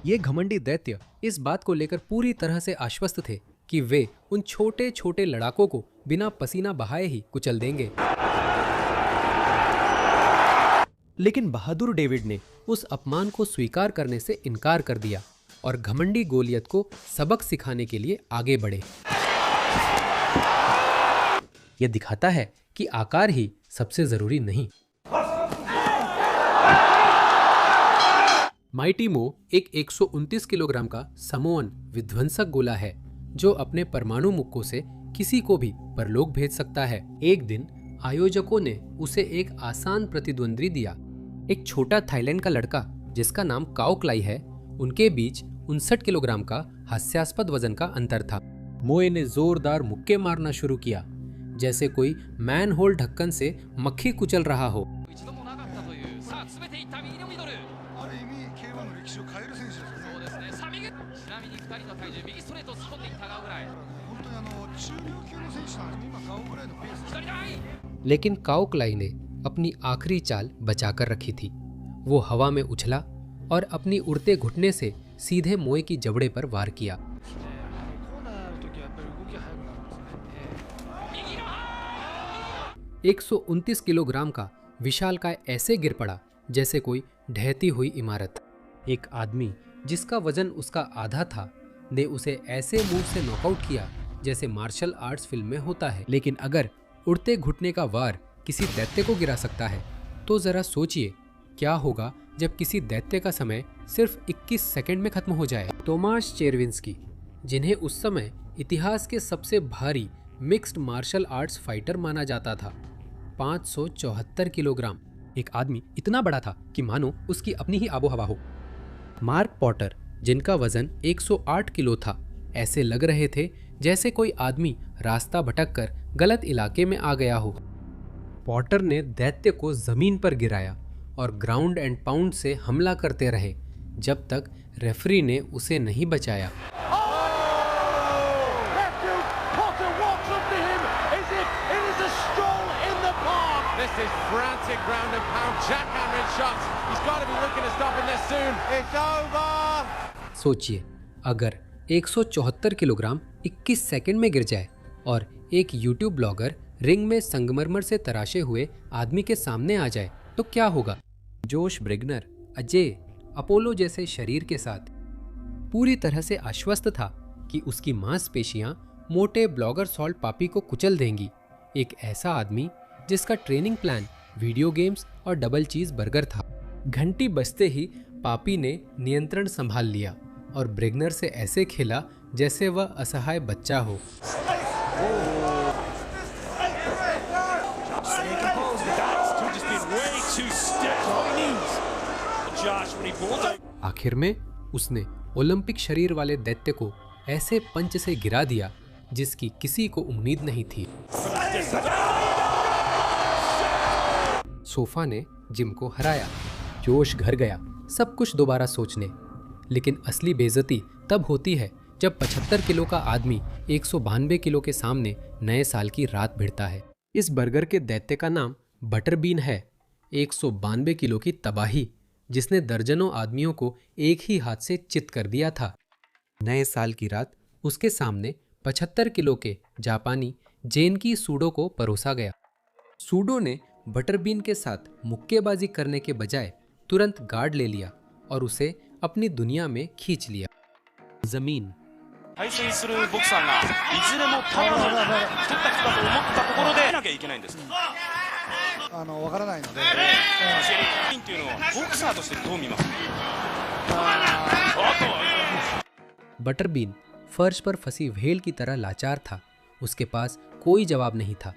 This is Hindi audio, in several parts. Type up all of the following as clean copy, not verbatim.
ये घमंडी दैत्य इस बात को लेकर पूरी तरह से आश्वस्त थे कि वे उन छोटे छोटे लड़ाकों को बिना पसीना बहाए ही कुचल देंगे। लेकिन बहादुर डेविड ने उस अपमान को स्वीकार करने से इनकार कर दिया और घमंडी गोलियत को सबक सिखाने के लिए आगे बढ़े। यह दिखाता है कि आकार ही सबसे जरूरी नहीं। माइटी मो एक 129 किलोग्राम का समोअन विध्वंसक गोला है जो अपने परमाणु मुक्कों से किसी को भी परलोक भेज सकता है। एक दिन आयोजकों ने उसे एक आसान प्रतिद्वंद्वी दिया। एक छोटा थाईलैंड का लड़का जिसका नाम काओ क्लाई है, उनके बीच 59 किलोग्राम का हास्यास्पद वजन का अंतर था। मोए ने जोरदार मुक्के मारना शुरू किया, जैसे कोई मैन होल ढक्कन से मक्खी कुचल रहा हो। लेकिन काओ क्लाई ने अपनी आखिरी चाल बचाकर रखी थी। वो हवा में उछला और अपनी उड़ते घुटने से सीधे मोए की जबड़े पर वार किया। एक 129 किलोग्राम का विशालकाय ऐसे गिर पड़ा जैसे कोई ढहती हुई इमारत। एक आदमी जिसका वजन उसका आधा था ने उसे ऐसे मूव से नॉकआउट किया जैसे मार्शल आर्ट्स फिल्म में होता है। लेकिन अगर उड़ते घुटने का वार किसी दैत्य को गिरा सकता है तो जरा सोचिए क्या होगा जब किसी दैत्य का समय सिर्फ 21 सेकंड में खत्म हो जाए। टोमास चेरविंस्की, जिन्हें उस समय इतिहास के सबसे भारी मिक्स्ड मार्शल आर्ट्स फाइटर माना जाता था, 574 किलोग्राम। एक आदमी इतना बड़ा था कि मानो उसकी अपनी ही आबोहवा हो। मार्क पॉटर, जिनका वजन 108 किलो था, ऐसे लग रहे थे जैसे कोई आदमी रास्ता भटककर गलत इलाके में आ गया हो। पॉटर ने दैत्य को जमीन पर गिराया और ग्राउंड एंड पाउंड से हमला करते रहे जब तक रेफरी ने उसे नहीं बचाया। This is frantic ground and pound jackhammering shots. He's got to be looking at stopping this soon. It's over. सोचिए अगर 174 किलोग्राम 21 सेकंड में गिर जाए और एक यूट्यूब ब्लॉगर रिंग में संगमरमर से तराशे हुए आदमी के सामने आ जाए तो क्या होगा। जोश ब्रिगनर अजय अपोलो जैसे शरीर के साथ पूरी तरह से आश्वस्त था कि उसकी मांसपेशियां मोटे ब्लॉगर सॉल्ट पापी को कुचल देंगी। एक ऐसा आदमी जिसका ट्रेनिंग प्लान वीडियो गेम्स और डबल चीज बर्गर था। घंटी बजते ही पापी ने नियंत्रण संभाल लिया और ब्रिगनर से ऐसे खेला जैसे वह असहाय बच्चा हो। आखिर में उसने ओलंपिक शरीर वाले दैत्य को ऐसे पंच से गिरा दिया जिसकी किसी को उम्मीद नहीं थी। सोफा ने जिम को हराया। जोश घर गया सब कुछ दोबारा सोचने। लेकिन असली बेइज्जती तब होती है जब 75 किलो का आदमी 192 किलो के सामने नए साल की रात भिड़ता है। इस बर्गर के दैत्य का नाम बटरबीन है। 192 किलो की तबाही जिसने दर्जनों आदमियों को एक ही हाथ से चित कर दिया था। नए साल की रात उसके सामने 75 किलो के जापानी जेनकी सूडो को परोसा गया। सूडो ने बटरबीन के साथ मुक्केबाजी करने के बजाय तुरंत गार्ड ले लिया और उसे अपनी दुनिया में खींच लिया। जमीन बटरबीन फर्श पर फंसी व्हेल की तरह लाचार था। उसके पास कोई जवाब नहीं था।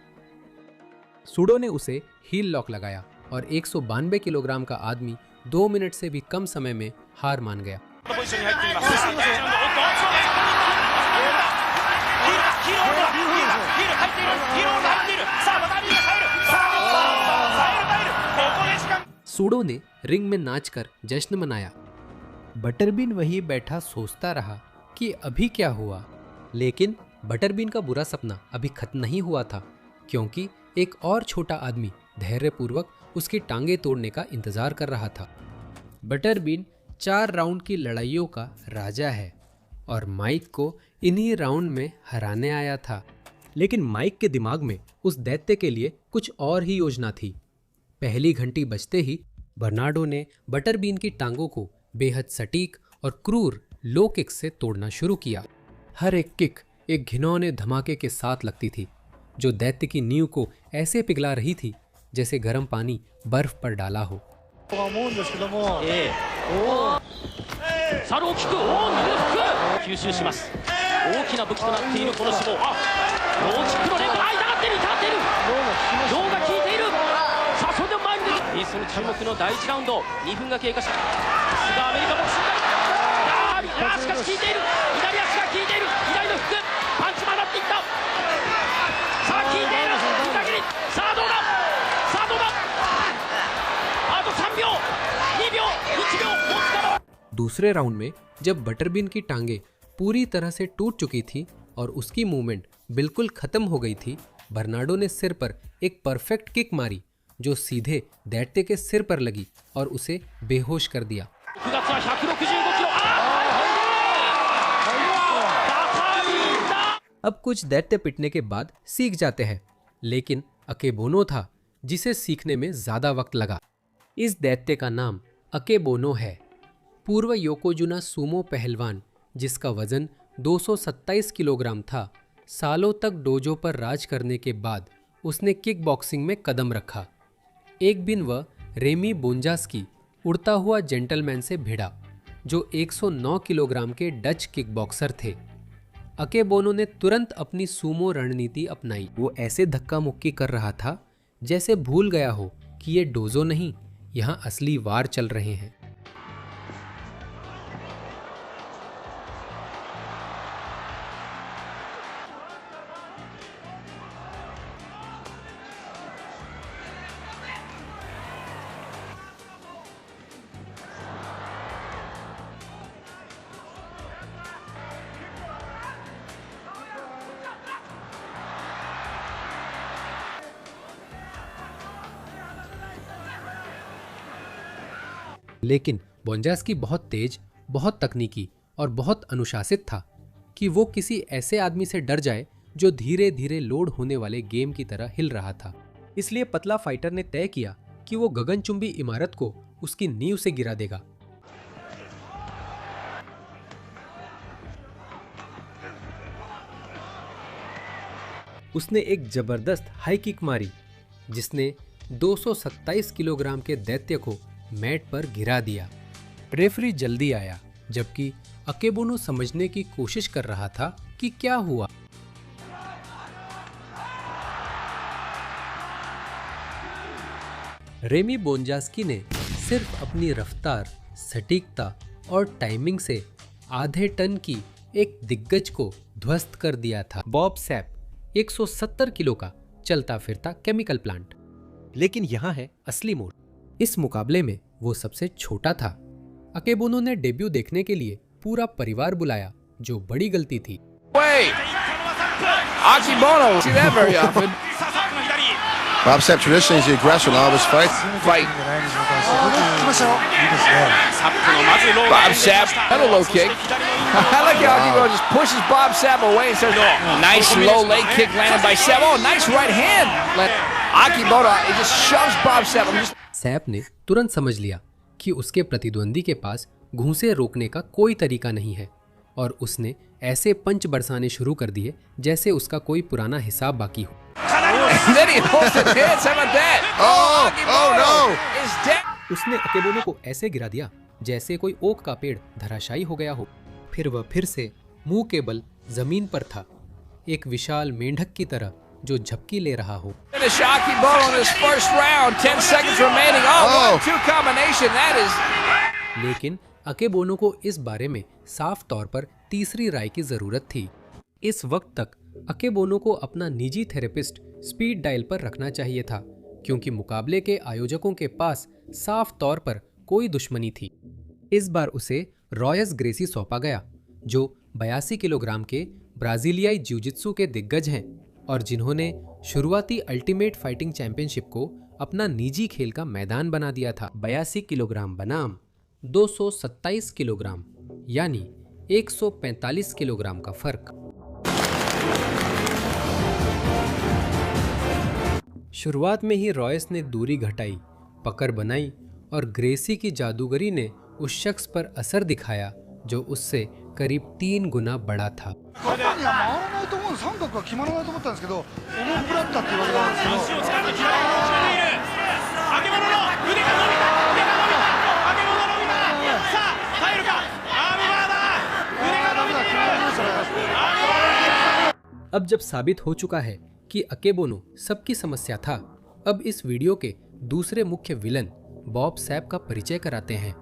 सूडो ने उसे हील लॉक लगाया और 192 किलोग्राम का आदमी 2 मिनट से भी कम समय में हार मान गया। सूडो ने रिंग में नाचकर जश्न मनाया। बटरबीन वही बैठा सोचता रहा कि अभी क्या हुआ। लेकिन बटरबीन का बुरा सपना अभी खत्म नहीं हुआ था, क्योंकि एक और छोटा आदमी धैर्यपूर्वक उसकी टांगे तोड़ने का इंतजार कर रहा था। बटरबीन 4 राउंड की लड़ाइयों का राजा है और माइक को इन्हीं राउंड में हराने आया था। लेकिन माइक के दिमाग में उस दैत्य के लिए कुछ और ही योजना थी। पहली घंटी बजते ही बर्नार्डो ने बटरबीन की टांगों को बेहद सटीक और क्रूर लो किक से तोड़ना शुरू किया। हर एक किक एक घिनौने धमाके के साथ लगती थी, जो दैत्य की नींव को ऐसे पिघला रही थी जैसे गर्म पानी बर्फ पर डाला हो। दूसरे राउंड में जब बटरबीन की टांगे पूरी तरह से टूट चुकी थी और उसकी मूवमेंट बिल्कुल खत्म हो गई थी, बर्नार्डो ने सिर पर एक परफेक्ट किक मारी जो सीधे दैत्य के सिर पर लगी और उसे बेहोश कर दिया। अब कुछ दैत्य पिटने के बाद सीख जाते हैं, लेकिन अकेबोनो था जिसे सीखने में ज्यादा वक्त लगा। इस दैत्य का नाम अकेबोनो है। पूर्व योकोजुना सूमो पहलवान जिसका वजन 227 किलोग्राम था, सालों तक डोजो पर राज करने के बाद उसने किक बॉक्सिंग में कदम रखा। एक दिन वह रेमी बोंजास्की उड़ता हुआ जेंटलमैन से भिड़ा, जो 109 किलोग्राम के डच किक बॉक्सर थे। अकेबोनो ने तुरंत अपनी सूमो रणनीति अपनाई। वो ऐसे धक्का मुक्की कर रहा था जैसे भूल गया हो कि ये डोजो नहीं, यहाँ असली वार चल रहे हैं। लेकिन बोंजास्की बहुत तेज, बहुत तकनीकी और बहुत अनुशासित था कि वो किसी ऐसे आदमी से डर जाए जो धीरे धीरे लोड होने वाले गेम की तरह हिल रहा था। इसलिए पतला फाइटर ने तय किया कि वो गगनचुंबी इमारत को उसकी नींव से गिरा देगा। उसने एक जबरदस्त हाई किक मारी जिसने 227 किलोग्राम के दैत्य को मैट पर गिरा दिया। रेफरी जल्दी आया, जबकि अकेबोनो समझने की कोशिश कर रहा था कि क्या हुआ। रेमी बोंजास्की ने सिर्फ अपनी रफ्तार, सटीकता और टाइमिंग से आधे टन की एक दिग्गज को ध्वस्त कर दिया था। बॉब सैप 170 किलो का चलता फिरता केमिकल प्लांट। लेकिन यहाँ है असली मोड़। इस मुकाबले में वो सबसे छोटा था। अकेबोनो ने डेब्यू देखने के लिए पूरा परिवार बुलाया, जो बड़ी गलती थी। Bob Sapp traditionally is the aggressor in all of his fights. Bob Sapp, and a low kick. I like how Akebono just pushes Bob Sapp away and says, "No." Nice low leg kick landed by Sapp. Oh, nice right hand. Akebono, he just shoves Bob Sapp. SAP ने तुरंत समझ लिया कि उसके प्रतिद्वंदी के पास घूंसे रोकने का कोई तरीका नहीं है और उसने ऐसे पंच बरसाने शुरू कर दिए जैसे उसका कोई पुराना हिसाब बाकी हो। उसने अकेबोनो को ऐसे गिरा दिया जैसे कोई ओक का पेड़ धराशायी हो गया हो। फिर वह फिर से मुंह के बल जमीन पर था, एक विशाल मेंढक की तरह जो झपकी ले रहा हो। लेकिन अकेबोनो को इस बारे में साफ तौर पर तीसरी राय की जरूरत थी। इस वक्त तक अकेबोनो को अपना निजी थेरेपिस्ट स्पीड डायल पर रखना चाहिए था, क्योंकि मुकाबले के आयोजकों के पास साफ तौर पर कोई दुश्मनी थी। इस बार उसे रॉयस ग्रेसी सौंपा गया, जो 82 किलोग्राम के ब्राजीलियाई जिu-जित्सु के दिग्गज हैं और जिन्होंने शुरुआती अल्टीमेट फाइटिंग चैंपियनशिप को अपना निजी खेल का मैदान बना दिया था। 82 किलोग्राम बनाम 227 किलोग्राम, यानी 145 किलोग्राम का फर्क। शुरुआत में ही रॉयस ने दूरी घटाई, पकड़ बनाई और ग्रेसी की जादूगरी ने उस शख्स पर असर दिखाया जो उससे करीब 3 गुना बड़ा था। अब जब साबित हो चुका है कि अकेबोनो सबकी समस्या था, अब इस वीडियो के दूसरे मुख्य विलन बॉब सैप का परिचय कराते हैं।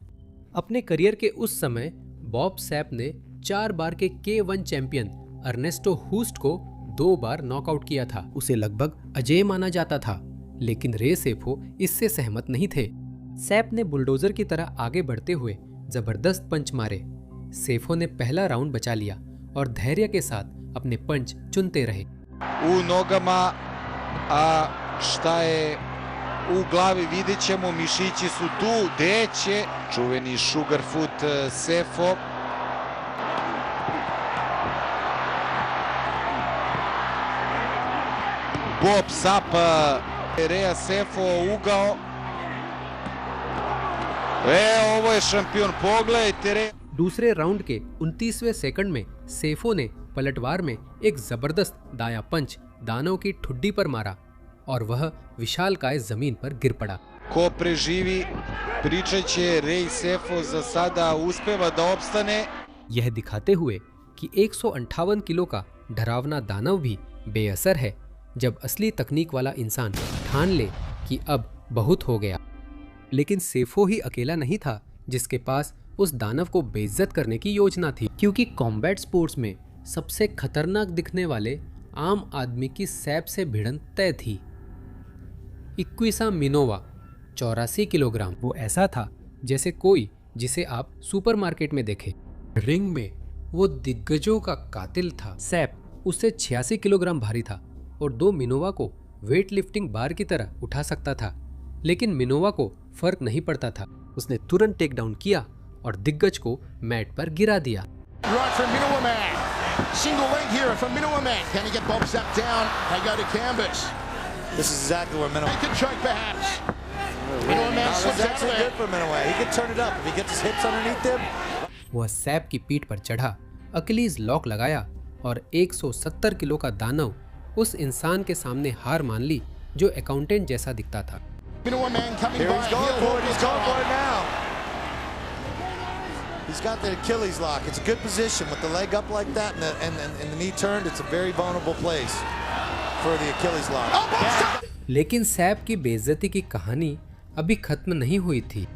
अपने करियर के उस समय बॉब सैप ने 4 बार के K1 चैंपियन अर्नेस्टो हूस्ट को 2 बार नॉकआउट किया था। उसे लगभग अजेय माना जाता था, लेकिन रे सेफो इससे सहमत नहीं थे। सैप ने बुलडोजर की तरह आगे बढ़ते हुए जबरदस्त पंच मारे। सेफो ने पहला राउंड बचा लिया और धैर्य के साथ अपने पंच चुनते रहे। U nogama, a šta je u glavi vidjet ćemo, mišići su tu, deće, čuveni Sugarfoot Sefo. Bob Sapp, Rea Sefo, ugao. Ovo je šampion, pogledajte. दूसरे राउंड के 29वें सेकंड में सेफो ने पलटवार में एक जबरदस्त दाया पंच दानव की ठुड्डी पर मारा और वह विशालकाय जमीन पर गिर पड़ा। Ko preživi, pričat će Ray Sefo, za sada uspeva da opstane. यह दिखाते हुए कि 158 किलो का डरावना दानव भी बेअसर है जब असली तकनीक वाला इंसान ठान ले कि अब बहुत हो गया। लेकिन सेफो ही अकेला नहीं था जिसके पास उस दानव को बेइज्जत करने की योजना थी, क्योंकि कॉम्बैट स्पोर्ट्स में सबसे खतरनाक दिखने वाले आम आदमी की सैप से भिड़न तय थी। इक्विसा मिनोवा 84 किलोग्राम। वो ऐसा था जैसे कोई जिसे आप सुपरमार्केट में देखे। रिंग में वो दिग्गजों का कातिल था। सैप उससे 86 किलोग्राम भारी था और 2 मिनोवा को वेट लिफ्टिंग बार की तरह उठा सकता था, लेकिन मिनोवा को फर्क नहीं पड़ता था। उसने तुरंत टेक डाउन किया और दिग्गज को मैट पर गिरा दिया। Single leg here from Minowa Man. Can he get Bob Sapp down? They go to canvas. This is exactly where Minowa. He can choke perhaps. Minowa Man slips out actually there. good for Minowa. He can turn it up if he gets his hips underneath him. वह सैप की पीठ पर चढ़ा, अकिलीज लॉक लगाया और 170 किलो का दानव उस इंसान के सामने हार मान ली जो अकाउंटेंट जैसा दिखता था। Minowa Man coming Here by. he's going for it. He's going for it now. He's got the Achilles lock. It's a good position with the leg up like that and the knee turned. It's a very vulnerable place for the Achilles lock. लेकिन सैप की बेइज्जती की कहानी अभी खत्म नहीं हुई थी,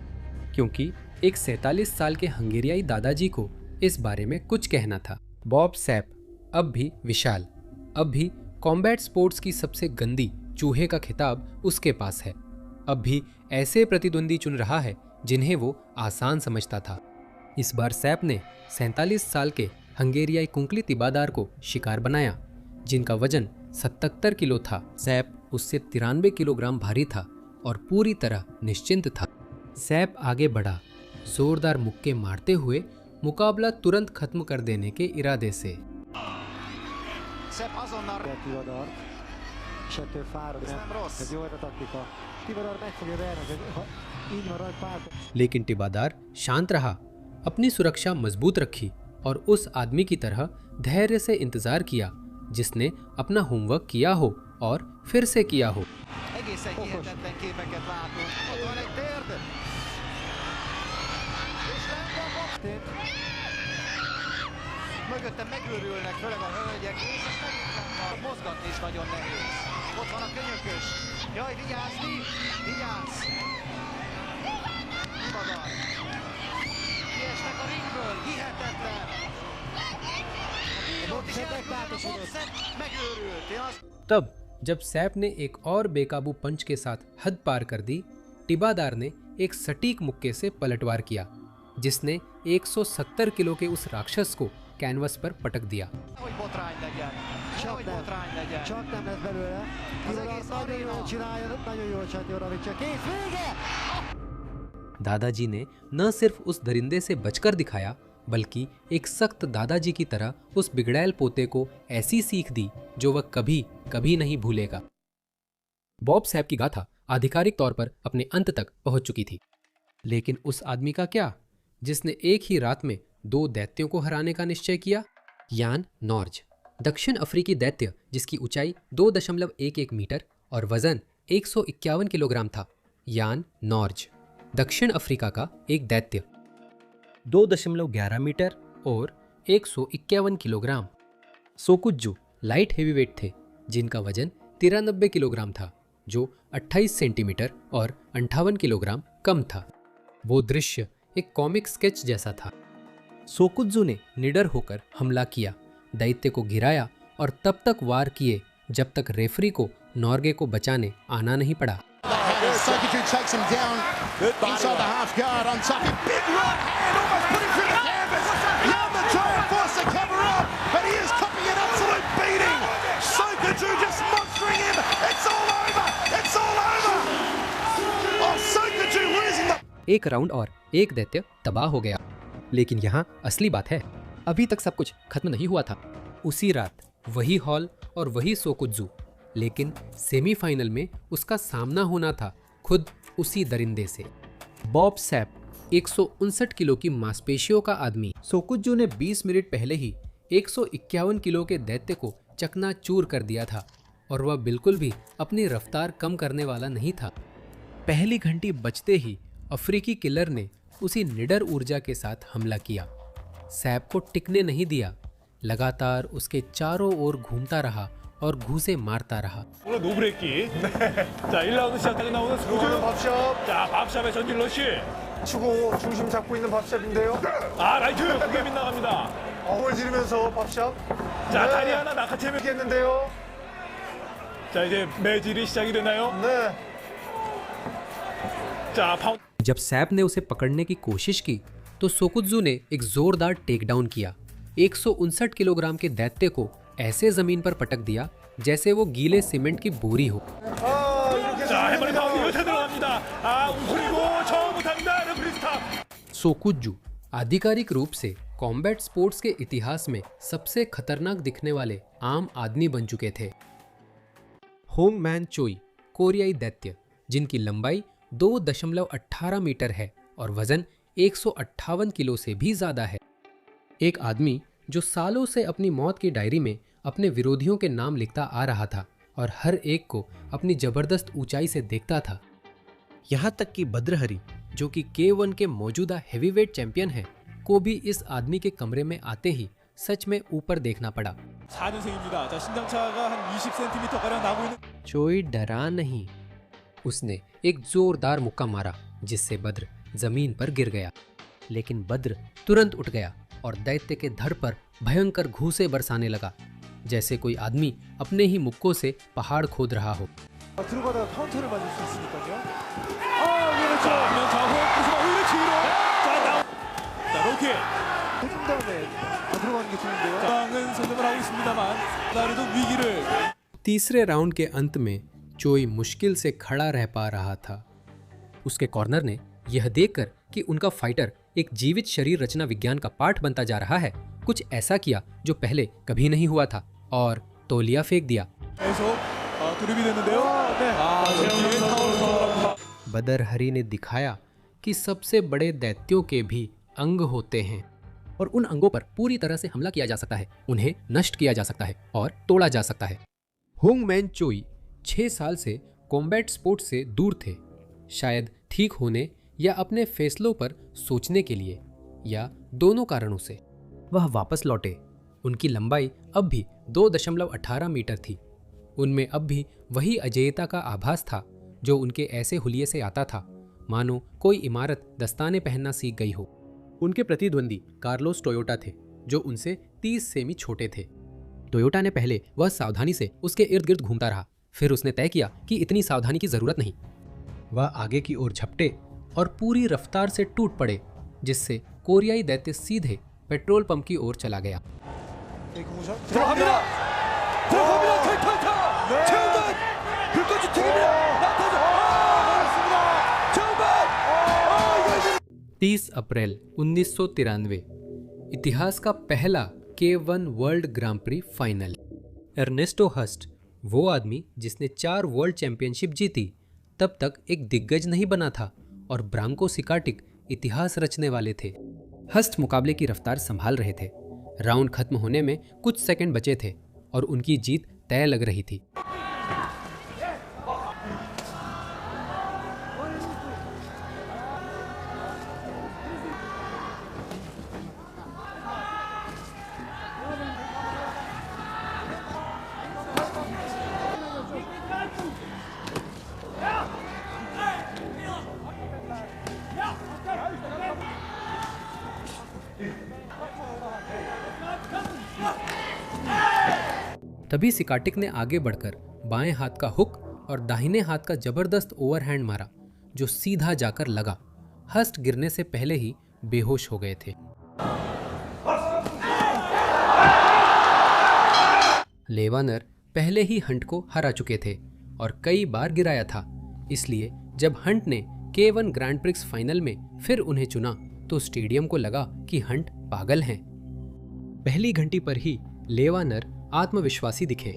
क्योंकि एक 47 साल के हंगेरियाई दादाजी को इस बारे में कुछ कहना था। बॉब सैप अब भी विशाल, अब भी कॉम्बैट स्पोर्ट्स की सबसे गंदी चूहे का खिताब उसके पास है। अब भी ऐसे प्रतिद्वंदी चुन रहा है जिन्हें वो आसान समझता था। इस बार सैप ने 47 साल के हंगेरियाई कुंकली तिबादार को शिकार बनाया, जिनका वजन 77 किलो था। सैप उससे 93 किलोग्राम भारी था और पूरी तरह निश्चिंत था। सैप आगे बढ़ा, जोरदार मुक्के मारते हुए मुकाबला तुरंत खत्म कर देने के इरादे से। लेकिन टिबादार शांत रहा, अपनी सुरक्षा मजबूत रखी और उस आदमी की तरह धैर्य से इंतजार किया जिसने अपना होमवर्क किया हो और फिर से किया हो। Mögöttem megőrülnek, főleg a hölgyek, és ezt megint mozgatni is nagyon nehéz. Ott van a könyökös. Jaj, vigyázz, vigyázz! Tibagar. Kiesnek a ringből, hihetetlen! तब जब सैप ने एक और बेकाबू पंच के साथ हद पार कर दी, टिबादार ने एक सटीक मुक्के से पलटवार किया जिसने 170 किलो के उस राक्षस को कैनवस पर पटक दिया। दादाजी ने न सिर्फ उस दरिंदे से बचकर दिखाया, बल्कि एक सख्त दादाजी की तरह उस बिगड़ैल पोते को ऐसी सीख दी जो वह कभी कभी नहीं भूलेगा। बॉब सैप की गाथा आधिकारिक तौर पर अपने अंत तक पहुंच चुकी थी, लेकिन उस आदमी का क्या जिसने एक ही रात में 2 दैत्यों को हराने का निश्चय किया? यान नॉर्ज, दक्षिण अफ्रीकी दैत्य जिसकी ऊंचाई 2.11 मीटर और वजन 151 किलोग्राम था। यान नॉर्ज दक्षिण अफ्रीका का एक दैत्य, 2.11 मीटर और 151 किलोग्राम। सोकुज्जू लाइट हेवीवेट थे जिनका वजन 93 किलोग्राम था, जो 28 सेंटीमीटर और 58 किलोग्राम कम था। वो दृश्य एक कॉमिक स्केच जैसा था। सोकुज्जू ने निडर होकर हमला किया, दैत्य को गिराया और तब तक वार किए जब तक रेफरी को नॉर्गे को बचाने आना नहीं पड़ा। Sokuju takes him down inside the half guard. Untaki, big right hand, almost put him through the canvas. Yama trying to force the cover up, but he is copying an absolute beating. Sokuju just monstering him. It's all over. It's all over. Oh, Sokuju losing the. एक राउंड और एक दैत्य तबाह हो गया। लेकिन यहाँ असली बात है, अभी तक सब कुछ खत्म नहीं हुआ था। उसी रात वही हॉल और वही सोकुज्जू, लेकिन सेमीफाइनल में उसका सामना होना था खुद उसी दरिंदे से। बॉब सैप 159 किलो की मांसपेशियों का आदमी। सोकुज्जू ने 20 मिनट पहले ही 151 किलो के दैत्य को चकनाचूर कर दिया था और वह बिल्कुल भी अपनी रफ्तार कम करने वाला नहीं था। पहली घंटी बजते ही अफ्रीकी किलर ने उसी निडर ऊर्जा के साथ हमला किया। सैप को टिकने नहीं दिया, लगातार उसके चारों ओर घूमता रहा और घूसे मारता रहा। 오늘 노브레이키. 자, 1라운드 시작하게 나오는 스코어는 밥샵. 자, 밥샵의 전진 러쉬. 치고 중심 잡고 있는 밥샵인데요. 아, 라이트 크게 빗나갑니다. 어물 지르면서 밥샵. 자, 다리 하나 낙하채면 했는데요. 자, 이제 매질이 시작이 되나요? 네. 자, 파운드. जब सैप ने उसे पकड़ने की कोशिश की तो सोकुज्जू ने एक जोरदार टेकडाउन किया। 159 किलोग्राम के दैत्य को ऐसे जमीन पर पटक दिया जैसे वो गीले सीमेंट की बोरी हो। 자, 해머리 파운드 요새 들어갑니다. 아, 우스리고 처음부터입니다. 레프리 스탑. सोकुज्जू आधिकारिक रूप से कॉम्बैट स्पोर्ट्स के इतिहास में सबसे खतरनाक दिखने वाले आम आदमी बन चुके थे। होंग मैन चोई कोरियाई दैत्य जिनकी लंबाई 2.18 मीटर है और वजन 158 किलो से भी ज्यादा है। एक आदमी जो सालों से अपनी मौत की डायरी में अपने विरोधियों के नाम लिखता आ रहा था और हर एक को अपनी जबरदस्त ऊंचाई से देखता था। यहाँ तक कि बद्रहरी जो कि K1 के मौजूदा हेवीवेट चैंपियन हैं, को भी इस आदमी के कमरे में आते ही सच में ऊपर देखना पड़ा। 4년생입니다. 자, 신장차가 한 20cm 가량 나고 있는. चोई डरा नहीं, उसने एक जोरदार मुक्का मारा जिससे बद्र जमीन पर गिर गया। लेकिन बद्र तुरंत उठ गया और दैत्य के धड़ पर भयंकर घूंसे बरसाने लगा, जैसे कोई आदमी अपने ही मुक्कों से पहाड़ खोद रहा हो। 들어가다가 카운터를 맞을 수 있으니까요. 자, 좌호 그래서 오히려 뒤로. 자, 로키. 해준 다음에 안 들어가는 게 좋은데요. 방은 선점을 하고 있습니다만 나르도 위기를. तीसरे राउंड के अंत में चोई मुश्किल से खड़ा रह पा रहा था। उसके कॉर्नर ने यह देखकर कि उनका फाइटर एक जीवित शरीर रचना विज्ञान का पाठ बनता जा रहा है, कुछ ऐसा किया जो पहले कभी नहीं हुआ था और तौलिया फेंक दिया। बदरहरी ने दिखाया कि सबसे बड़े दैत्यों के भी अंग होते हैं और उन अंगों पर पूरी तरह से हमला किया जा सकता है, उन्हें नष्ट किया जा सकता है और तोड़ा जा सकता है। होंग मैन चोई 6 साल से कॉम्बैट स्पोर्ट से दूर थे, शायद ठीक होने या अपने फैसलों पर सोचने के लिए, या दोनों कारणों से वह वापस लौटे। उनकी लंबाई अब भी 2.18 मीटर थी। उनमें अब भी वही अजेयता का आभास था जो उनके ऐसे हुलिये से आता था मानो कोई इमारत दस्ताने पहनना सीख गई हो। उनके प्रतिद्वंदी कार्लोस टोयोटा थे जो उनसे 30 सेमी छोटे थे। टोयोटा ने पहले वह सावधानी से उसके इर्द गिर्द घूमता रहा, फिर उसने तय किया कि इतनी सावधानी की जरूरत नहीं। वह आगे की ओर झपटे और पूरी रफ्तार से टूट पड़े, जिससे कोरियाई दैत्य सीधे पेट्रोल पंप की ओर चला गया। 30 अप्रैल 1993 इतिहास का पहला K1 वर्ल्ड ग्रां प्री फाइनल। एर्नेस्टो हस्ट, वो आदमी जिसने 4 वर्ल्ड चैंपियनशिप जीती, तब तक एक दिग्गज नहीं बना था और ब्रांको सिकाटिक इतिहास रचने वाले थे। हस्ट मुकाबले की रफ्तार संभाल रहे थे। राउंड खत्म होने में कुछ सेकंड बचे थे और उनकी जीत तय लग रही थी। तभी सिकाटिक ने आगे बढ़कर बाएं हाथ का हुक और दाहिने हाथ का जबरदस्त ओवरहैंड मारा, जो सीधा जाकर लगा। हस्ट गिरने से पहले ही बेहोश हो गए थे। लेवानर पहले ही हंट को हरा चुके थे और कई बार गिराया था, इसलिए जब हंट ने K1 ग्रैंड प्रिक्स फाइनल में फिर उन्हें चुना तो स्टेडियम को लगा कि हंट पागल हैं। पहली घंटी पर ही लेवानर आत्मविश्वासी दिखे।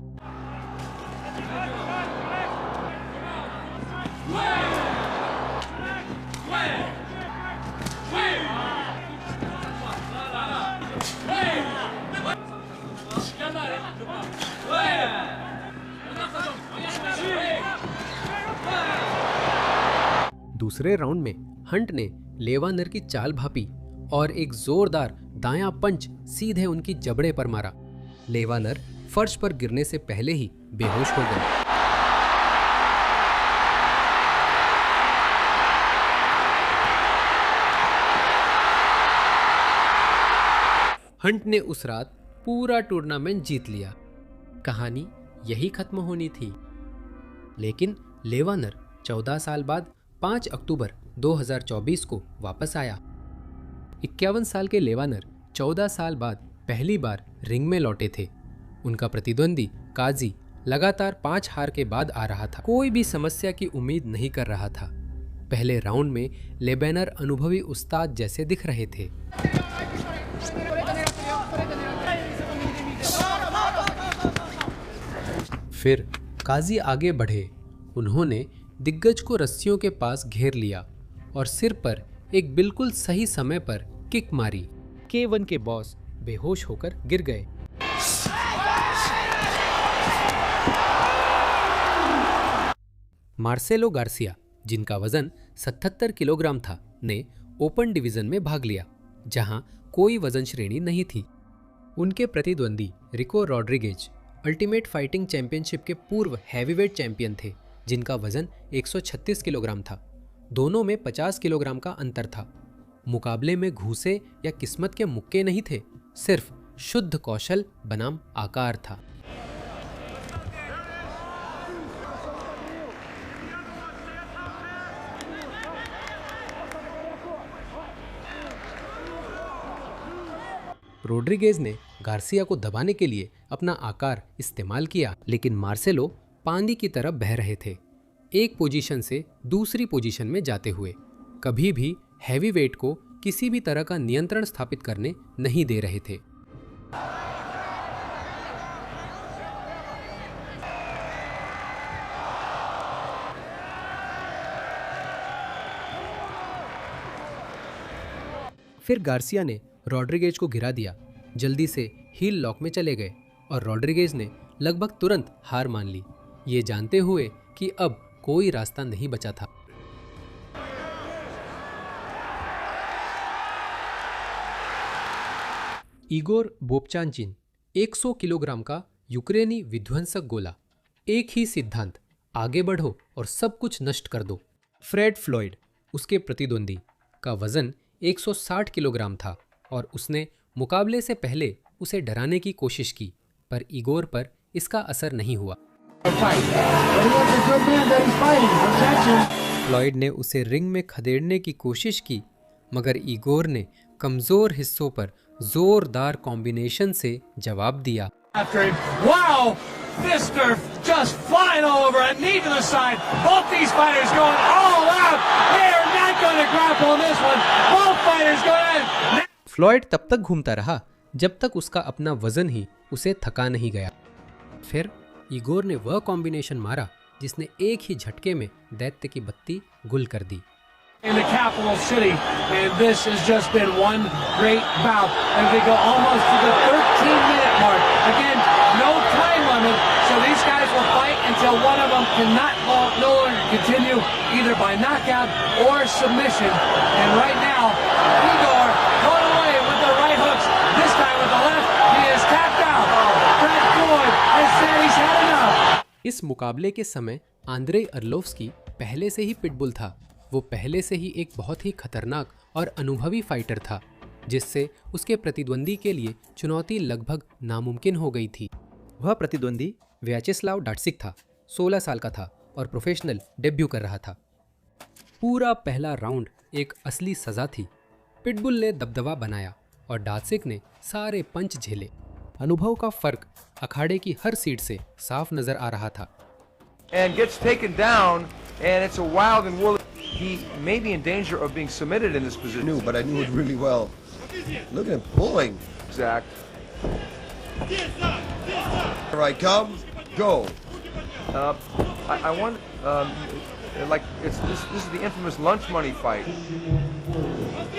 दूसरे राउंड में हंट ने लेवानर की चाल भापी और एक जोरदार दायां पंच सीधे उनकी जबड़े पर मारा। लेवानर फर्श पर गिरने से पहले ही बेहोश हो गए। हंट ने उस रात पूरा टूर्नामेंट जीत लिया। कहानी यही खत्म होनी थी, लेकिन लेवानर 14 साल बाद 5 अक्टूबर 2024 को वापस आया। 51 साल के लेवानर 14 साल बाद पहली बार रिंग में लौटे थे। उनका प्रतिद्वंदी काजी लगातार 5 हार के बाद आ रहा था। कोई भी समस्या की उम्मीद नहीं कर रहा था। पहले राउंड में लेबेनर अनुभवी उस्ताद जैसे दिख रहे थे। फिर काजी आगे बढ़े। उन्होंने दिग्गज को रस्सियों के पास घेर लिया और सिर पर एक बिल्कुल सही समय पर किक मारी। K1 के बॉस बेहोश होकर गिर गए। मार्सेलो गार्सिया, जिनका वजन 77 किलोग्राम था, ने ओपन डिवीजन में भाग लिया, जहां कोई वजन श्रेणी नहीं थी। उनके प्रतिद्वंदी रिको रॉड्रिगेज अल्टीमेट फाइटिंग चैंपियनशिप के पूर्व हैवीवेट चैंपियन थे, जिनका वजन 136 किलोग्राम था। दोनों में 50 किलोग्राम का अंतर था। मुकाबले में घूसे या किस्मत के मुक्के नहीं थे, सिर्फ शुद्ध कौशल बनाम आकार था। रोड्रिगेज ने गार्सिया को दबाने के लिए अपना आकार इस्तेमाल किया, लेकिन मार्सेलो पानी की तरफ बह रहे थे, एक पोजीशन से दूसरी पोजीशन में जाते हुए। कभी भी हैवीवेट को किसी भी तरह का नियंत्रण स्थापित करने नहीं दे रहे थे। फिर गार्सिया ने रॉड्रिगेज को गिरा दिया, जल्दी से हील लॉक में चले गए और रॉड्रिगेज ने लगभग तुरंत हार मान ली, ये जानते हुए कि अब कोई रास्ता नहीं बचा था। इगोर बोबचानचिन 100 किलोग्राम का यूक्रेनी विध्वंसक गोला। एक ही सिद्धांत, आगे बढ़ो और सब कुछ नष्ट कर दो। फ्रेड फ्लॉयड, उसके प्रतिद्वंदी, का वजन 160 किलोग्राम था और उसने मुकाबले से पहले उसे डराने की कोशिश की, पर इगोर पर इसका असर नहीं हुआ। फ्लॉयड ने उसे रिंग में खदेड़ने की कोशिश की, मगर इगोर ने कमजोर हिस्सों पर जोरदार कॉम्बिनेशन से जवाब दिया। Wow! Fister just flying all over, a knee to the side. Both these fighters going all out. They are not going going to grapple in this one. Both fighters go ahead. Floyd तब तक घूमता रहा जब तक उसका अपना वजन ही उसे थका नहीं गया। फिर इगोर ने वह कॉम्बिनेशन मारा जिसने एक ही झटके में दैत्य की बत्ती गुल कर दी। In the capital city, and this has just been one great bout. And we go almost to the 13-minute mark. Again, no time limit, so these guys will fight until one of them cannot no longer continue, either by knockout or submission. And right now, Igor going away with the right hooks. This time with the left, he is tapped out. Brett Floyd has said he's had enough. इस मुकाबले के समय आंद्रे अर्लोव्स्की पहले से ही पिटबुल था। वो पहले से ही एक बहुत ही खतरनाक और अनुभवी फाइटर था, जिससे उसके प्रतिद्वंदी के लिए चुनौती लगभग नामुमकिन हो गई थी। वह प्रतिद्वंदी व्याचेस्लाव डाट्सिक था। 16 साल का था और प्रोफेशनल डेब्यू कर रहा था। पूरा पहला राउंड एक असली सजा थी। पिटबुल ने दबदबा बनाया और डाट्सिक ने सारे पंच झेले। अनुभव का फर्क अखाड़े की हर सीट से साफ नजर आ रहा था। And gets taken down, and it's a wild and woolly. He may be in danger of being submitted in this position. I knew, but I knew it really well. Look at him pulling. Zach. Here I come. Go. I want, like, this is the infamous lunch money fight.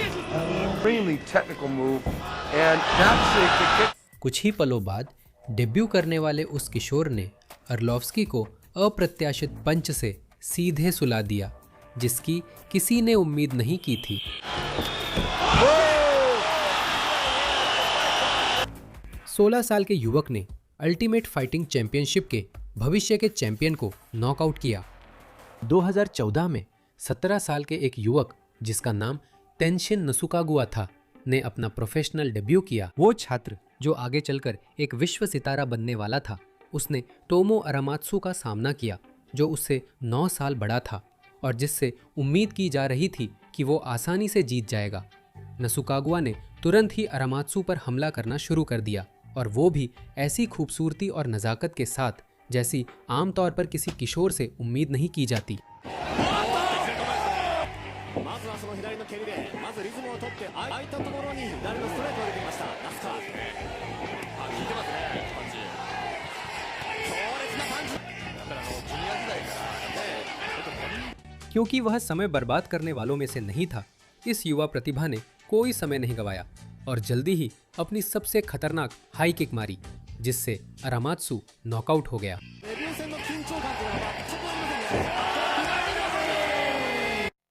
Extremely technical move, and that's the kick. कुछ ही पलों बाद डेब्यू करने वाले उस किशोर ने अर्लोव्स्की को अप्रत्याशित पंच से सीधे सुला दिया, जिसकी किसी ने उम्मीद नहीं की थी। 16 साल के युवक ने अल्टीमेट फाइटिंग चैंपियनशिप के भविष्य के चैंपियन को नॉकआउट किया। 2014 में 17 साल के एक युवक जिसका नाम तेनशिन नसुकागुआ था ने अपना प्रोफेशनल डेब्यू किया। वो छात्र जो आगे चलकर एक विश्व सितारा बनने वाला था, उसने टोमो अरामात्सु का सामना किया, जो उससे 9 साल बड़ा था और जिससे उम्मीद की जा रही थी कि वो आसानी से जीत जाएगा। नसुकागुआ ने तुरंत ही अरामात्सु पर हमला करना शुरू कर दिया, और वो भी ऐसी खूबसूरती और नज़ाकत के साथ जैसी आमतौर पर किसी किशोर से उम्मीद नहीं की जाती। क्योंकि वह समय बर्बाद करने वालों में से नहीं था, इस युवा प्रतिभा ने कोई समय नहीं गवाया और जल्दी ही अपनी सबसे खतरनाक हाई किक मारी, जिससे अरामात्सु नॉकआउट हो गया।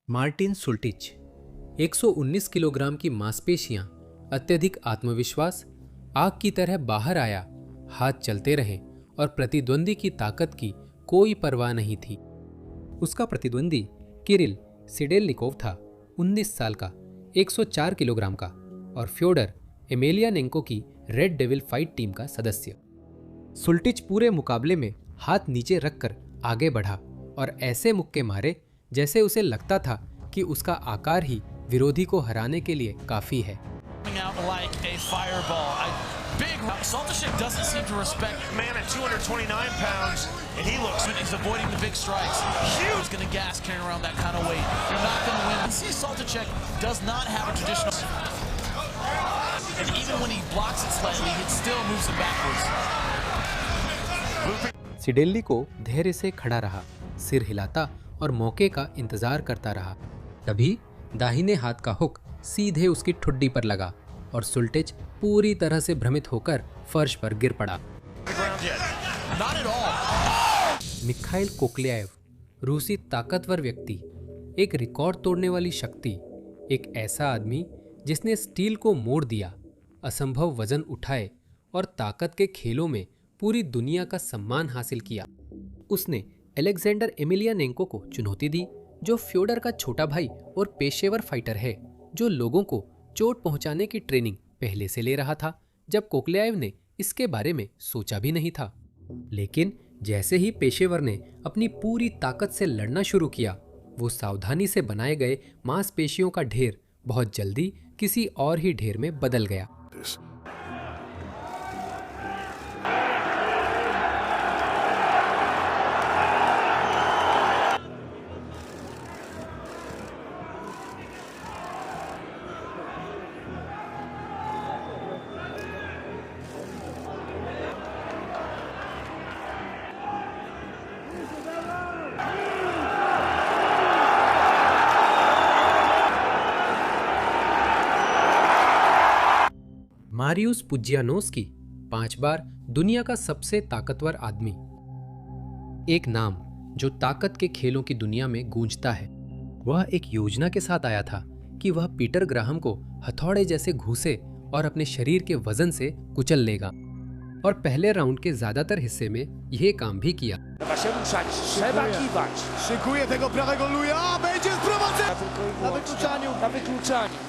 मार्टिन सुल्टिच 119 किलोग्राम की मांसपेशियां, अत्यधिक आत्मविश्वास, आग की तरह बाहर आया, हाथ चलते रहे और प्रतिद्वंदी की ताकत की कोई परवाह नहीं थी। उसका प्रतिद्वंदी किरिल सिडेलनिकोव था, 19 साल का, 104 किलोग्राम का और फ्योडर एमेलियानेंको की रेड डेविल फाइट टीम का सदस्य। सुल्टिच पूरे मुकाबले में हाथ नीचे रखकर आगे बढ़ा और ऐसे मुक्के मारे जैसे उसे लगता था कि उसका आकार ही विरोधी को हराने के लिए काफी है। Saltashik doesn't seem to respect man at 229 pounds, and he's avoiding the big strikes. Huge, he's going to gas carrying around that kind of weight. You're not going to win. You see, Saltashik does not have a traditional, and even when he blocks it slightly, it still moves him backwards. सिडेल्ली को धैर्य से खड़ा रहा, सिर हिलाता और मौके का इंतजार करता रहा। तभी दाहिने हाथ का हुक सीधे उसकी ठुड्डी पर लगा और सुल्टिच पूरी तरह से भ्रमित होकर फर्श पर गिर पड़ा। मिखाइल कोक्लियाएव, रूसी ताकतवर व्यक्ति, एक रिकॉर्ड तोड़ने वाली शक्ति, एक ऐसा आदमी जिसने स्टील को मोड़ दिया, असंभव वजन उठाए और ताकत के खेलों में पूरी दुनिया का सम्मान हासिल किया। उसने अलेक्जेंडर एमिलियानेंको को चुनौती दी, जो फ्योडर का छोटा भाई और पेशेवर फाइटर है, जो लोगों को चोट पहुंचाने की ट्रेनिंग पहले से ले रहा था, जब कोक्लियाएव ने इसके बारे में सोचा भी नहीं था। लेकिन जैसे ही पेशेवर ने अपनी पूरी ताकत से लड़ना शुरू किया, वो सावधानी से बनाए गए मांसपेशियों का ढेर बहुत जल्दी किसी और ही ढेर में बदल गया। मारियुस पुजियानोस्की 5 बार दुनिया का सबसे ताकतवर आदमी। एक नाम जो ताकत के खेलों की दुनिया में गूंजता है। वह एक योजना के साथ आया था कि वह पीटर ग्राहम को हथौड़े जैसे घूसे और अपने शरीर के वजन से कुचल लेगा, और पहले राउंड के ज्यादातर हिस्से में यह काम भी किया। Szykuje tego prawego luja, będzie sprowadzenie na wykluczaniu.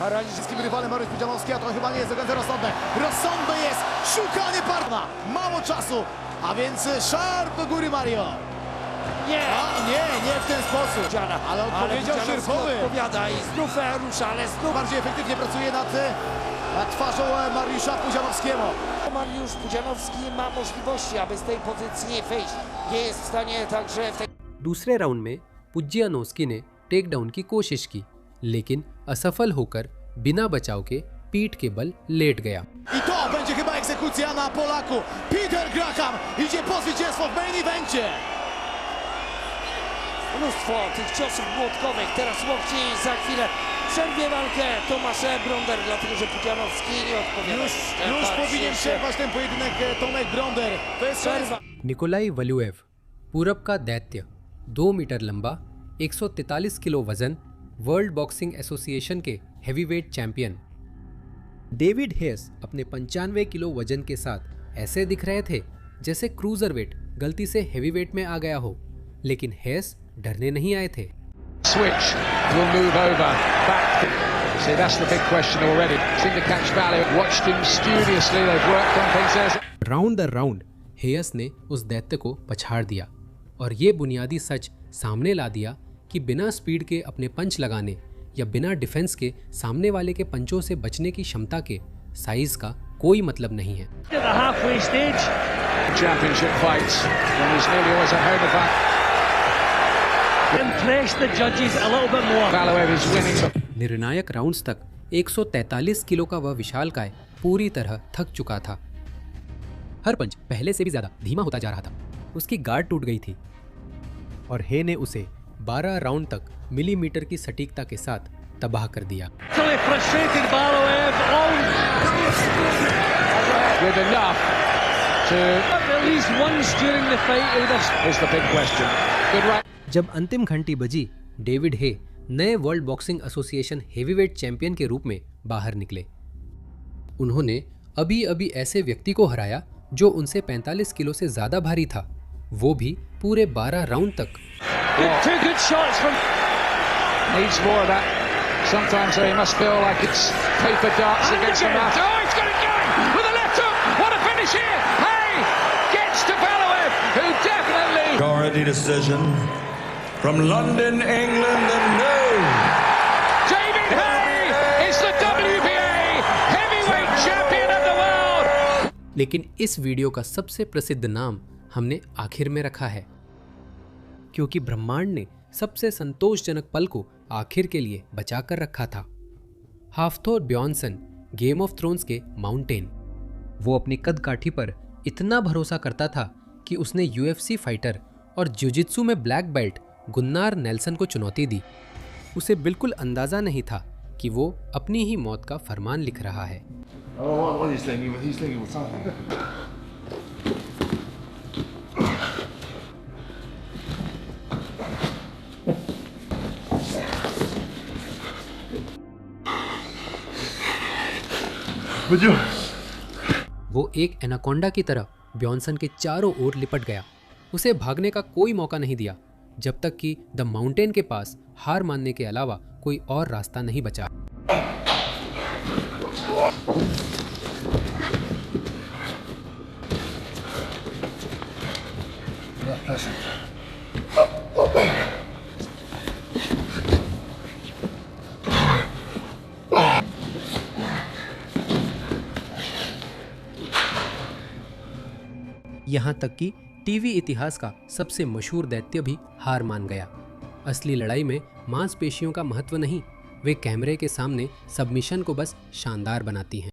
Paraliżyskim rywalem Mariusz Pudzianowski, a to chyba nie jest do końca rozsądne. Rozsądne jest szukanie partnera. Mało czasu, a więc szarp do góry Mario. Nie w ten sposób. Ale odpowiedział szyrfowy. Odpowiada i znów rusza, ale znów Bardziej efektywnie pracuje nad twarzą Mariusza Pudzianowskiego. Mariusz Pudzianowski ma możliwości, aby z tej pozycji wyjść. Nie jest w stanie także w tej... दूसरे राउंड में पुजियानोस्की ने टेक डाउन की कोशिश की, लेकिन असफल होकर बिना बचाव के पीठ के बल लेट गया। I to będzie chyba egzekucja na Polaku. Peter Graham idzie po zwycięstwo w main evencie. Mnóstwo tych ciosów młotkowych, teraz łokci i za chwilę przerwie walkę Tomasz Bronder, dlatego że Pudzianowski nie odpowiada. Już powinien przerwać ten pojedynek Tomek Bronder. To jest przerwa. Nikolai Valuev, पूरब का दैत्य, 2 मीटर लंबा, 143 किलो वजन, वर्ल्ड बॉक्सिंग एसोसिएशन के हेवीवेट चैंपियन। डेविड हेस अपने 95 किलो वजन के साथ ऐसे दिख रहे थे जैसे क्रूजरवेट गलती से हेवीवेट में आ गया हो, लेकिन हेस डरने नहीं आए थे। Switch will move over back. See, that's the big question already. Seem to catch value. Watched him studiously. They've worked on things. Round दर राउंड हेयस ने उस दैत्य को पछाड़ दिया और ये बुनियादी सच सामने ला दिया कि बिना स्पीड के अपने पंच लगाने या बिना डिफेंस के सामने वाले के पंचों से बचने की क्षमता के साइज का कोई मतलब नहीं है। निर्णायक राउंड्स तक 143 किलो का वह विशालकाय पूरी तरह थक चुका था। हर पंच पहले से भी ज्यादा धीमा होता जा रहा था। उसकी गार्ड टूट गई थी और हे ने उसे 12 राउंड तक मिलीमीटर की सटीकता के साथ तबाह कर दिया। जब अंतिम घंटी बजी, डेविड हे नए world Boxing association heavyweight champion के रूप में बाहर निकले। उन्होंने अभी अभी ऐसे व्यक्ति को हराया जो उनसे 45 किलो से ज्यादा भारी था, वो भी पूरे 12 राउंड तक। Majority decision from London, England, and no. David Haye is the WBA heavyweight champion of the world. लेकिन इस वीडियो का सबसे प्रसिद्ध नाम हमने आखिर में रखा है, क्योंकि ब्रह्मांड ने सबसे संतोषजनक पल को आखिर के लिए बचा कर रखा था। हाफ्थोर ब्यॉर्नसन, गेम ऑफ थ्रोन्स के माउंटेन। वो अपनी कदकाठी पर इतना भरोसा करता था कि उसने UFC फाइटर और जियोजित्सु में ब्लैक बेल्ट गुन्नार नेल्सन को चुनौती दी। उसे बिल्कुल अंदाजा नहीं था कि वो अपनी ही मौत का फरमान लिख रहा है। वो एक एनाकोंडा की तरह ब्यॉर्नसन के चारों ओर लिपट गया। उसे भागने का कोई मौका नहीं दिया जब तक कि द माउंटेन के पास हार मानने के अलावा कोई और रास्ता नहीं बचा। यहाँ तक कि टीवी इतिहास का सबसे मशहूर दैत्य भी हार मान गया। असली लड़ाई में मांसपेशियों का महत्व नहीं, वे कैमरे के सामने सबमिशन को बस शानदार बनाती हैं।